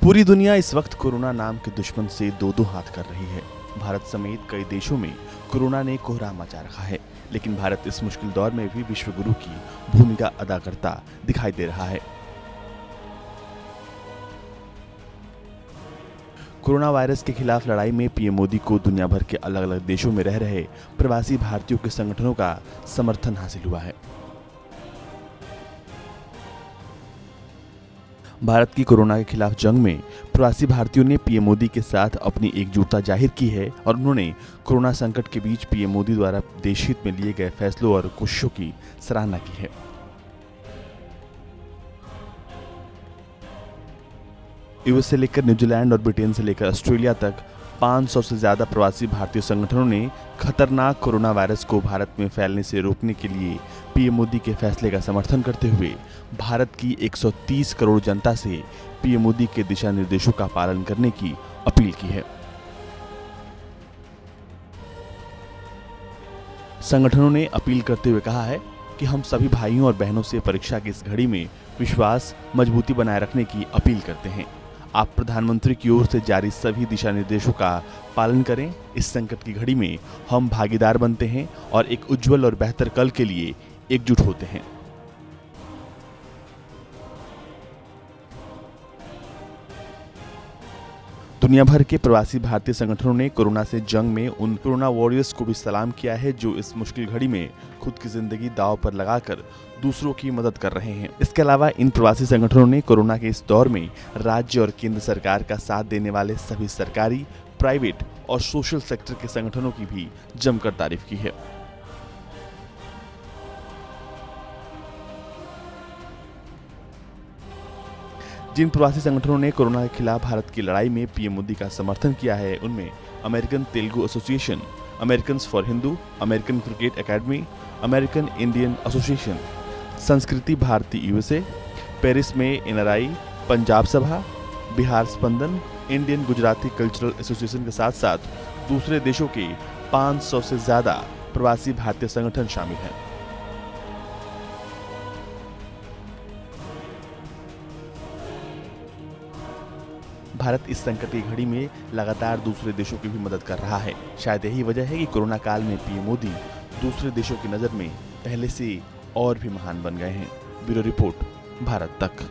पूरी दुनिया इस वक्त कोरोना नाम के दुश्मन से दो दो हाथ कर रही है। भारत समेत कई देशों में कोरोना ने कोहराम मचा रखा है, लेकिन भारत इस मुश्किल दौर में भी विश्व गुरु की भूमिका अदा करता दिखाई दे रहा है। कोरोना वायरस के खिलाफ लड़ाई में पीएम मोदी को दुनिया भर के अलग अलग देशों में रह रहे प्रवासी भारतीयों के संगठनों का समर्थन हासिल हुआ है। भारत की कोरोना के खिलाफ जंग में प्रवासी भारतीयों ने पीएम मोदी के साथ अपनी एकजुटता जाहिर की है और उन्होंने कोरोना संकट के बीच पीएम मोदी द्वारा देश हित में लिए गए फैसलों और कोशिशों की सराहना की है। यूएस से लेकर न्यूजीलैंड और ब्रिटेन से लेकर ऑस्ट्रेलिया तक 500 से ज्यादा प्रवासी भारतीय संगठनों ने खतरनाक कोरोना वायरस को भारत में फैलने से रोकने के लिए पीएम मोदी के फैसले का समर्थन करते हुए भारत की 130 करोड़ जनता से पीएम मोदी के दिशा निर्देशों का पालन करने की अपील की है। संगठनों ने अपील करते हुए कहा है कि हम सभी भाइयों और बहनों से परीक्षा की इस घड़ी में विश्वास मजबूती बनाए रखने की अपील करते हैं। आप प्रधानमंत्री की ओर से जारी सभी दिशा निर्देशों का पालन करें। इस संकट की घड़ी में हम भागीदार बनते हैं और एक उज्जवल और बेहतर कल के लिए एकजुट होते हैं। दुनिया भर के प्रवासी भारतीय संगठनों ने कोरोना से जंग में उन कोरोना वॉरियर्स को भी सलाम किया है जो इस मुश्किल घड़ी में खुद की जिंदगी दांव पर लगाकर दूसरों की मदद कर रहे हैं। इसके अलावा इन प्रवासी संगठनों ने कोरोना के इस दौर में राज्य और केंद्र सरकार का साथ देने वाले सभी सरकारी, प्राइवेट और सोशल सेक्टर के संगठनों की भी जमकर तारीफ की है। जिन प्रवासी संगठनों ने कोरोना के खिलाफ भारत की लड़ाई में पीएम मोदी का समर्थन किया है उनमें American Telugu association, American for Hindu, American cricket academy, American Indian association, संस्कृति भारती यूएसए, पेरिस में एनआरआई, पंजाब सभा, बिहार स्पंदन, इंडियन गुजराती कल्चरल एसोसिएशन के साथ साथ दूसरे देशों के 500 से ज्यादा प्रवासी भारतीय संगठन शामिल हैं। भारत इस संकट की घड़ी में लगातार दूसरे देशों की भी मदद कर रहा है। शायद यही वजह है कि कोरोना काल में पीएम मोदी दूसरे देशों की नज़र में पहले से और भी महान बन गए हैं। ब्यूरो रिपोर्ट, भारत तक।